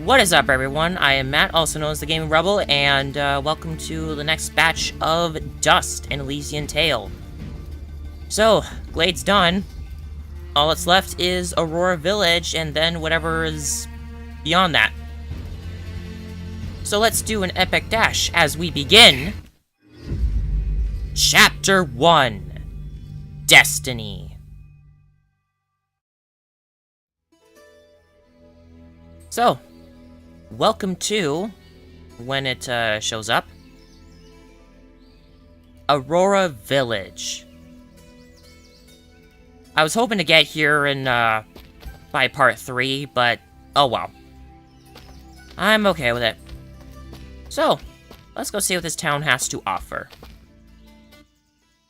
What is up, everyone? I am Matt, also known as the Gaming Rebel, and welcome to the next batch of Dust, an Elysian Tale. So, Glade's done. All that's left is Aurora Village, and then whatever is beyond that. So let's do an epic dash as we begin. Chapter 1. Destiny. So, welcome to, when it shows up, Aurora Village. I was hoping to get here in, by part 3, but oh well. I'm okay with it. So, let's go see what this town has to offer.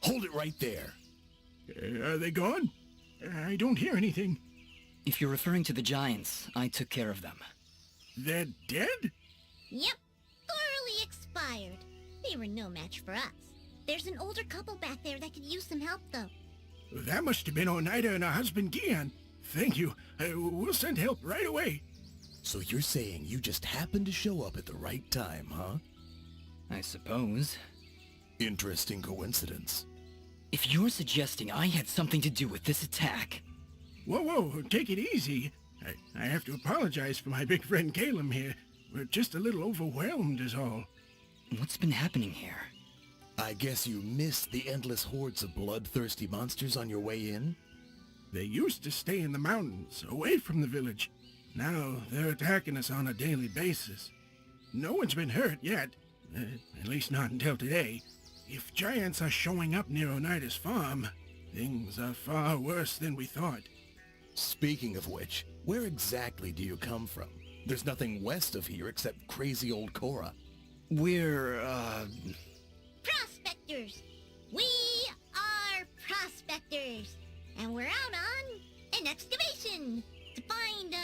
Hold it right there. Are they gone? I don't hear anything. If you're referring to the giants, I took care of them. They're dead? Yep, thoroughly expired. They were no match for us. There's an older couple back there that could use some help, though. That must have been Oneida and her husband Gian. Thank you. We'll send help right away. So you're saying you just happened to show up at the right time, huh? I suppose. Interesting coincidence. If you're suggesting I had something to do with this attack... Whoa, take it easy. I have to apologize for my big friend Caleb here. We're just a little overwhelmed is all. What's been happening here? I guess you missed the endless hordes of bloodthirsty monsters on your way in? They used to stay in the mountains, away from the village. Now they're attacking us on a daily basis. No one's been hurt yet, at least not until today. If giants are showing up near Oneida's farm, things are far worse than we thought. Speaking of which, where exactly do you come from? There's nothing west of here except crazy old Cora. We're, Prospectors! We are prospectors! And we're out on an excavation to find,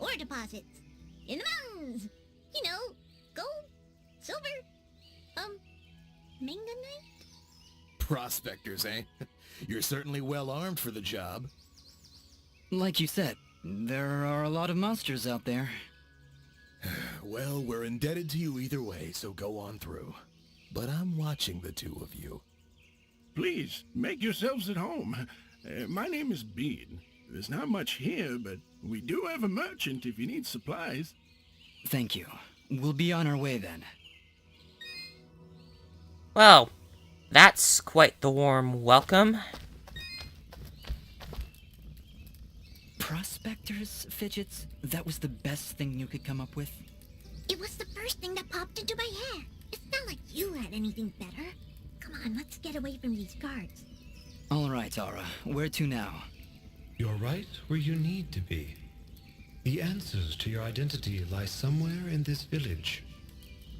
ore deposits in the mountains. You know, gold, silver, manganite? Prospectors, eh? You're certainly well armed for the job. like you said, there are a lot of monsters out there. Well, we're indebted to you either way, so go on through. But I'm watching the two of you. Please, make yourselves at home. My name is Bede. There's not much here, but we do have a merchant if you need supplies. Thank you. We'll be on our way then. Well, that's quite the warm welcome. Prospectors, Fidgets? That was the best thing you could come up with? It was the first thing that popped into my head. It's not like you had anything better. Come on, let's get away from these guards. Alright, Aura. Where to now? You're right where you need to be. The answers to your identity lie somewhere in this village.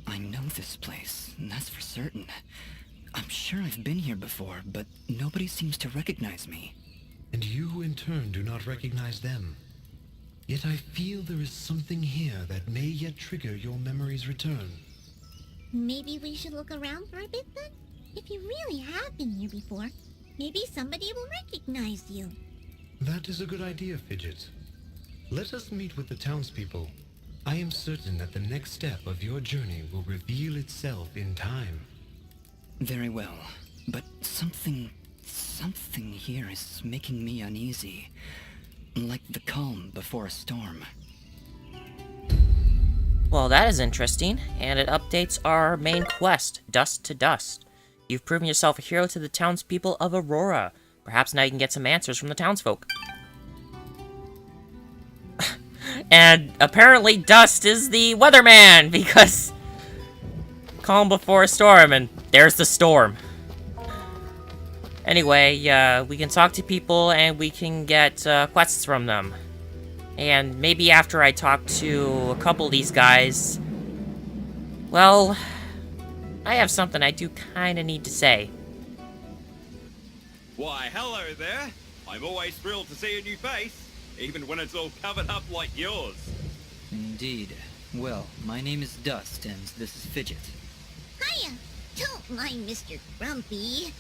I know this place, that's for certain. I'm sure I've been here before, but nobody seems to recognize me. And you, in turn, do not recognize them. Yet I feel there is something here that may yet trigger your memory's return. Maybe we should look around for a bit then? If you really have been here before, maybe somebody will recognize you. That is a good idea, Fidget. Let us meet with the townspeople. I am certain that the next step of your journey will reveal itself in time. Very well, but something here is making me uneasy. Like the calm before a storm. Well, that is interesting, and it updates our main quest, Dust to Dust. You've proven yourself a hero to the townspeople of Aurora. Perhaps now you can get some answers from the townsfolk. And apparently Dust is the weatherman, because calm before a storm, and there's the storm. Anyway, we can talk to people and we can get quests from them. And maybe after I talk to a couple of these guys, well, I have something I do kind of need to say. Why, hello there. I'm always thrilled to see a new face, even when it's all covered up like yours. Indeed. Well, my name is Dust, and this is Fidget. Hiya! Don't mind Mr. Grumpy.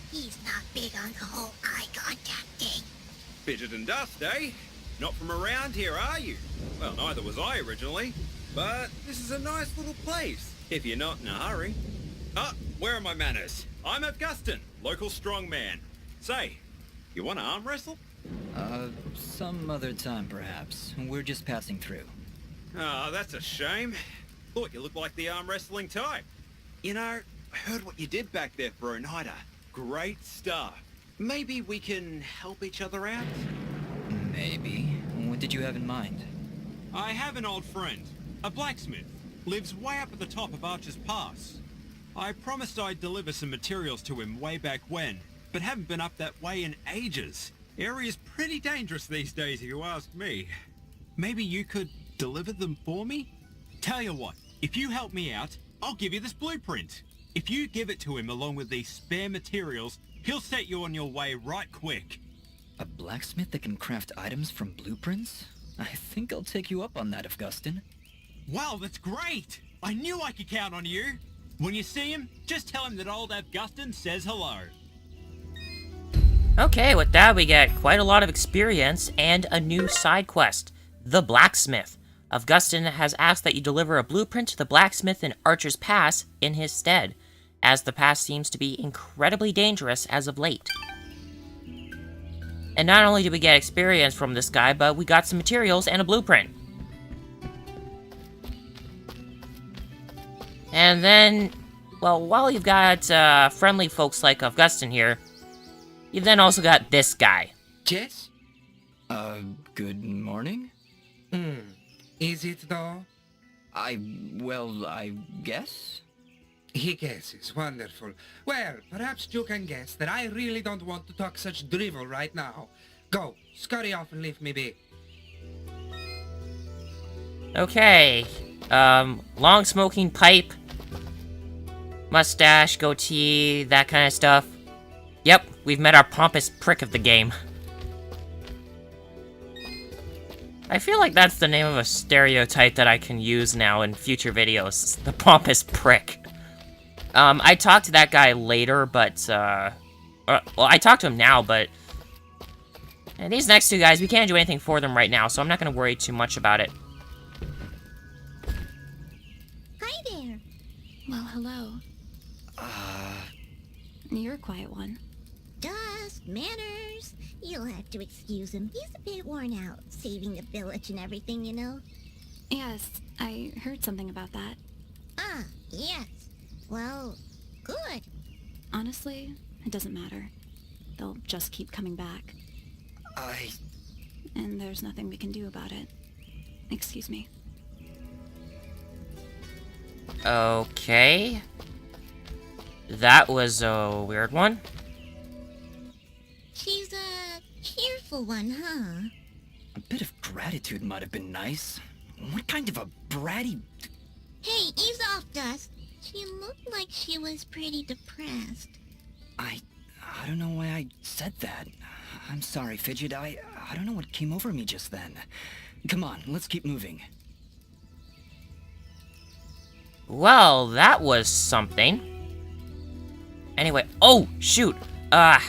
He's not big on the whole eye contact thing. Fidget and Dust, eh? Not from around here, are you? Well, neither was I originally. But this is a nice little place, if you're not in a hurry. Ah, where are my manners? I'm Augustin, local strongman. Say, you want to arm wrestle? Some other time perhaps. We're just passing through. Ah, that's a shame. Thought you looked like the arm wrestling type. You know, I heard what you did back there for Oneida. Great stuff. Maybe we can help each other out? Maybe. What did you have in mind? I have an old friend, a blacksmith. Lives way up at the top of Archer's Pass. I promised I'd deliver some materials to him way back when, but haven't been up that way in ages. Area's pretty dangerous these days, if you ask me. Maybe you could deliver them for me? Tell you what, if you help me out, I'll give you this blueprint. If you give it to him along with these spare materials, he'll set you on your way right quick. A blacksmith that can craft items from blueprints? I think I'll take you up on that, Augustin. Wow, that's great! I knew I could count on you. When you see him, just tell him that old Augustin says hello. Okay, with that we get quite a lot of experience and a new side quest, the blacksmith. Augustin has asked that you deliver a blueprint to the blacksmith in Archer's Pass in his stead, as the pass seems to be incredibly dangerous as of late. And not only did we get experience from this guy, but we got some materials and a blueprint. And then, well, while you've got friendly folks like Augustin here, you've then also got this guy. Yes? Good morning? Is it though? I guess? He guesses. Wonderful. Well, perhaps you can guess that I really don't want to talk such drivel right now. Go, scurry off and leave me be. Okay. Long smoking pipe, mustache, goatee, that kind of stuff. Yep, we've met our pompous prick of the game. I feel like that's the name of a stereotype that I can use now in future videos. The pompous prick. I talked to that guy later, but, well, I talked to him now, but... And these next two guys, we can't do anything for them right now, so I'm not going to worry too much about it. Hi there. Well, hello. You're a quiet one. Dust, manners. You'll have to excuse him. He's a bit worn out, saving the village and everything, you know? Yes, I heard something about that. Ah, yes. Well, good. Honestly, it doesn't matter. They'll just keep coming back. And there's nothing we can do about it. Excuse me. Okay. That was a weird one. She's a cheerful one, huh? A bit of gratitude might have been nice. What kind of a bratty... Hey, ease off, Dust. She looked like she was pretty depressed. I don't know why I said that. I'm sorry, Fidget. I don't know what came over me just then. Come on, let's keep moving. Well, that was something. Anyway, oh, shoot. I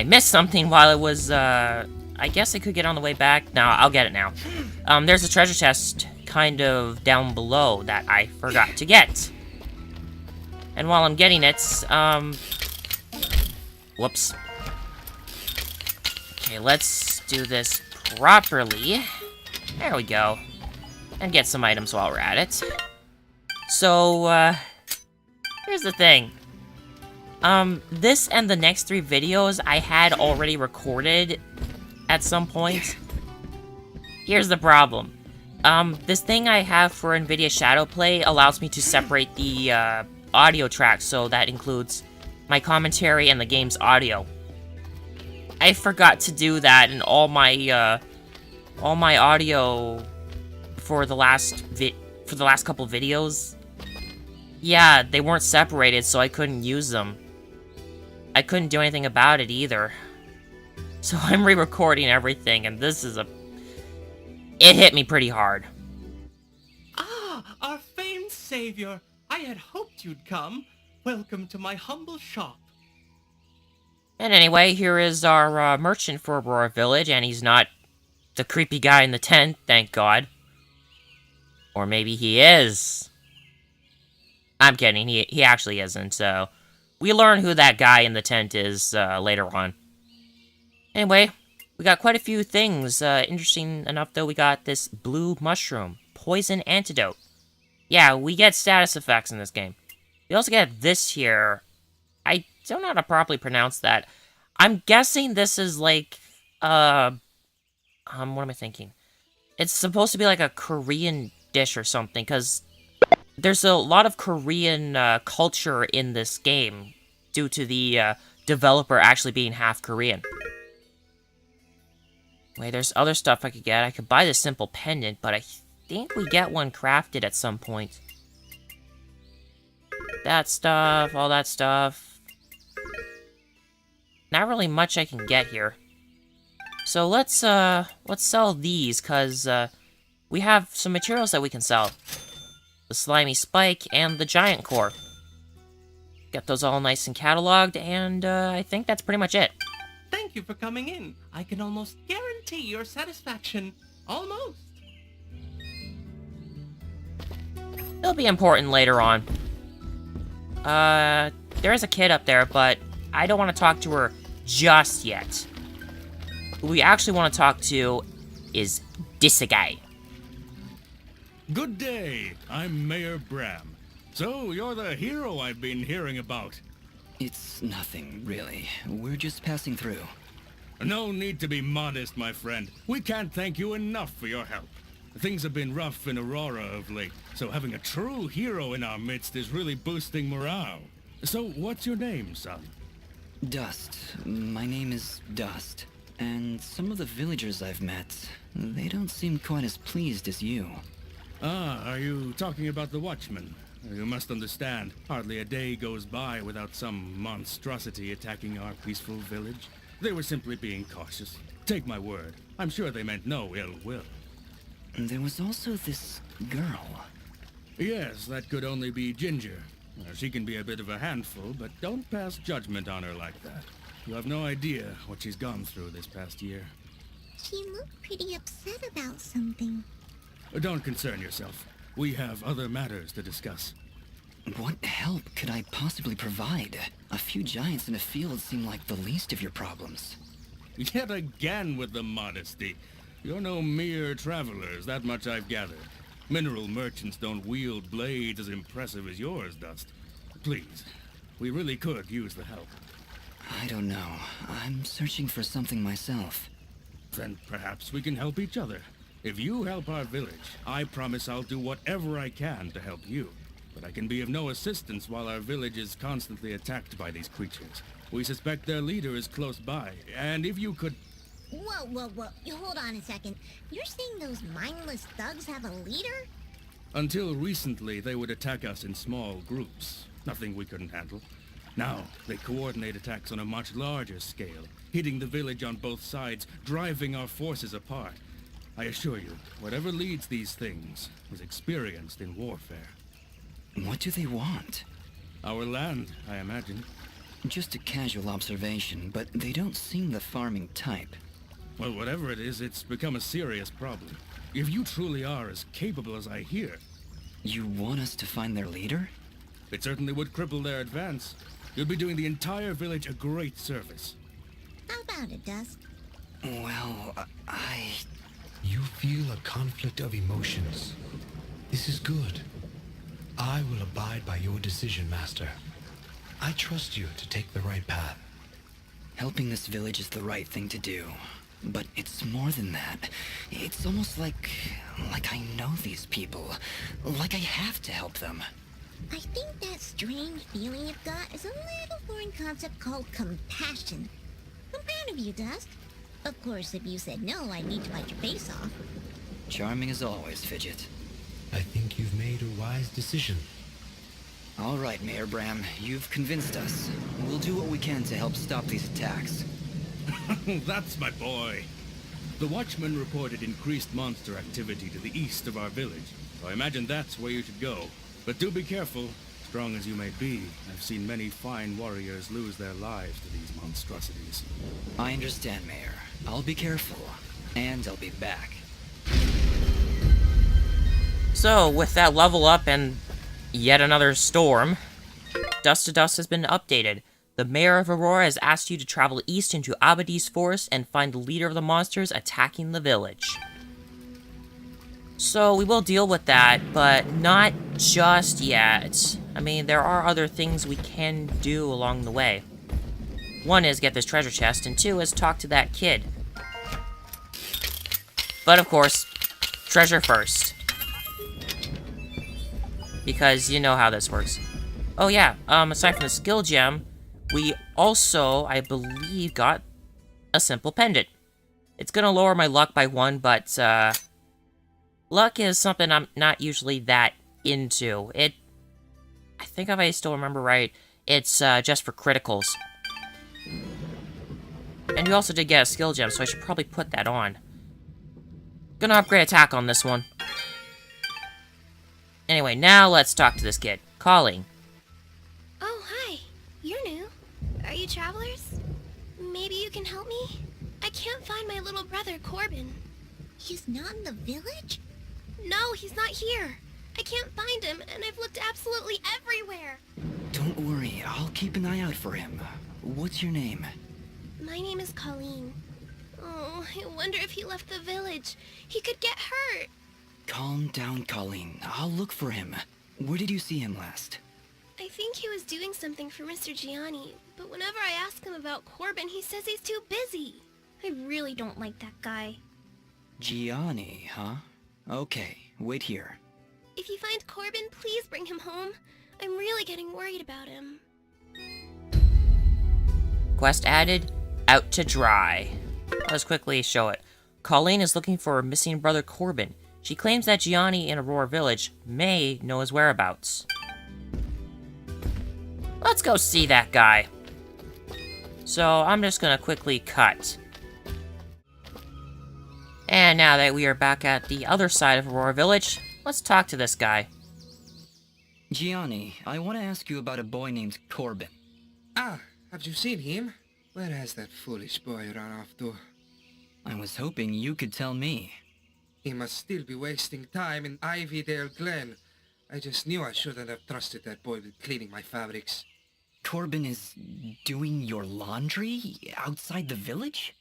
missed something while it was, I guess I could get on the way back. No, I'll get it now. There's a treasure chest kind of down below that I forgot to get. And while I'm getting it, whoops. Okay, let's do this properly. There we go. And get some items while we're at it. So, here's the thing. This and the next 3 videos I had already recorded at some point. Here's the problem. This thing I have for NVIDIA Shadowplay allows me to separate the, audio tracks, so that includes my commentary and the game's audio. I forgot to do that, and all my audio for the last couple videos, yeah, they weren't separated, so I couldn't use them. I couldn't do anything about it either. So I'm re-recording everything, and this is it hit me pretty hard. Ah, our famed savior. I had hoped you'd come. Welcome to my humble shop. And anyway, here is our merchant for Aurora Village, and he's not the creepy guy in the tent, thank God. Or maybe he is. I'm kidding, he actually isn't, so... We learn who that guy in the tent is later on. Anyway, we got quite a few things. Interesting enough, though, we got this blue mushroom. Poison antidote. Yeah, we get status effects in this game. We also get this here. I don't know how to properly pronounce that. I'm guessing this is like, what am I thinking? It's supposed to be like a Korean dish or something, because there's a lot of Korean culture in this game due to the developer actually being half Korean. Wait, there's other stuff I could get. I could buy this simple pendant, but I think we get one crafted at some point. That stuff, all that stuff. Not really much I can get here. So let's sell these, cause we have some materials that we can sell. The slimy spike and the giant core. Get those all nice and cataloged, and I think that's pretty much it. Thank you for coming in. I can almost guarantee your satisfaction. Almost. It'll be important later on. There is a kid up there, but I don't want to talk to her just yet. Who we actually want to talk to is this guy. Good day. I'm Mayor Bram. So, you're the hero I've been hearing about. It's nothing, really. We're just passing through. No need to be modest, my friend. We can't thank you enough for your help. Things have been rough in Aurora of late, so having a true hero in our midst is really boosting morale. So, what's your name, son? Dust. My name is Dust. And some of the villagers I've met, they don't seem quite as pleased as you. Ah, are you talking about the Watchmen? You must understand, hardly a day goes by without some monstrosity attacking our peaceful village. They were simply being cautious. Take my word, I'm sure they meant no ill will. There was also this girl. Yes, that could only be Ginger. She can be a bit of a handful, but don't pass judgment on her like that. You have no idea what she's gone through this past year. She looked pretty upset about something. Don't concern yourself. We have other matters to discuss. What help could I possibly provide? A few giants in a field seem like the least of your problems. Yet again with the modesty. You're no mere travelers, that much I've gathered. Mineral merchants don't wield blades as impressive as yours, Dust. Please, we really could use the help. I don't know. I'm searching for something myself. Then perhaps we can help each other. If you help our village, I promise I'll do whatever I can to help you. But I can be of no assistance while our village is constantly attacked by these creatures. We suspect their leader is close by, and if you could... Whoa. You hold on a second. You're saying those mindless thugs have a leader? Until recently, they would attack us in small groups. Nothing we couldn't handle. Now, they coordinate attacks on a much larger scale, hitting the village on both sides, driving our forces apart. I assure you, whatever leads these things is experienced in warfare. What do they want? Our land, I imagine. Just a casual observation, but they don't seem the farming type. Well, whatever it is, it's become a serious problem. If you truly are as capable as I hear... You want us to find their leader? It certainly would cripple their advance. You'd be doing the entire village a great service. How about it, Dust? Well, You feel a conflict of emotions. This is good. I will abide by your decision, Master. I trust you to take the right path. Helping this village is the right thing to do. But it's more than that. It's almost like I know these people. Like I have to help them. I think that strange feeling you've got is a little foreign concept called compassion. I'm proud of you, Dust. Of course, if you said no, I'd need to bite your face off. Charming as always, Fidget. I think you've made a wise decision. All right, Mayor Bram, you've convinced us. We'll do what we can to help stop these attacks. That's my boy. The Watchmen reported increased monster activity to the east of our village, so I imagine that's where you should go. But do be careful. Strong as you may be, I've seen many fine warriors lose their lives to these monstrosities. I understand, Mayor. I'll be careful, and I'll be back. So, with that level up and yet another storm, Dust to Dust has been updated. The mayor of Aurora has asked you to travel east into Abadi's forest and find the leader of the monsters attacking the village. So, we will deal with that, but not just yet. I mean, there are other things we can do along the way. One is get this treasure chest, and two is talk to that kid. But of course, treasure first. Because you know how this works. Oh yeah, aside from the skill gem, we also, I believe, got a simple pendant. It's gonna lower my luck by 1, but, luck is something I'm not usually that into. I think if I still remember right, it's, just for criticals. And we also did get a skill gem, so I should probably put that on. Gonna upgrade attack on this one. Anyway, now let's talk to this kid. Calling. Oh, hi. You're new. Are you travelers? Maybe you can help me? I can't find my little brother, Corbin. He's not in the village? No, he's not here. I can't find him, and I've looked absolutely everywhere. Don't worry, I'll keep an eye out for him. What's your name? My name is Colleen. Oh, I wonder if he left the village. He could get hurt. Calm down, Colleen. I'll look for him. Where did you see him last? I think he was doing something for Mr. Gianni, but whenever I ask him about Corbin, he says he's too busy. I really don't like that guy. Gianni, huh? Okay, wait here. If you find Corbin, please bring him home. I'm really getting worried about him. Quest added, out to dry. Let's quickly show it. Colleen is looking for her missing brother Corbin. She claims that Gianni in Aurora Village may know his whereabouts. Let's go see that guy. So I'm just gonna quickly cut. And now that we are back at the other side of Aurora Village, let's talk to this guy. Gianni, I want to ask you about a boy named Corbin. Ah, have you seen him? Where has that foolish boy run off to? I was hoping you could tell me. He must still be wasting time in Ivydale Glen. I just knew I shouldn't have trusted that boy with cleaning my fabrics. Corbin is doing your laundry outside the village?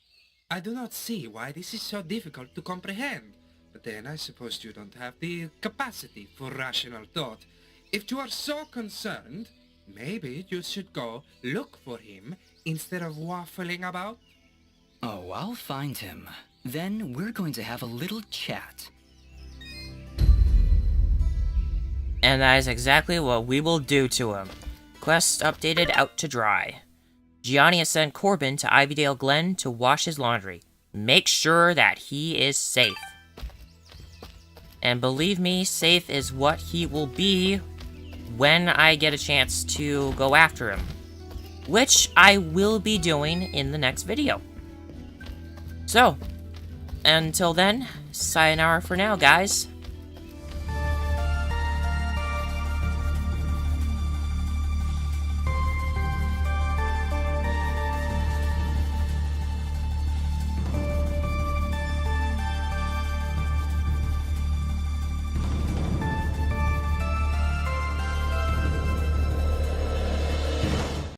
I do not see why this is so difficult to comprehend. But then I suppose you don't have the capacity for rational thought. If you are so concerned, maybe you should go look for him instead of waffling about. Oh, I'll find him. Then we're going to have a little chat. And that is exactly what we will do to him. Quest updated, out to dry. Gianni has sent Corbin to Ivydale Glen to wash his laundry. Make sure that he is safe. And believe me, safe is what he will be when I get a chance to go after him. Which I will be doing in the next video. So, until then, sayonara for now, guys.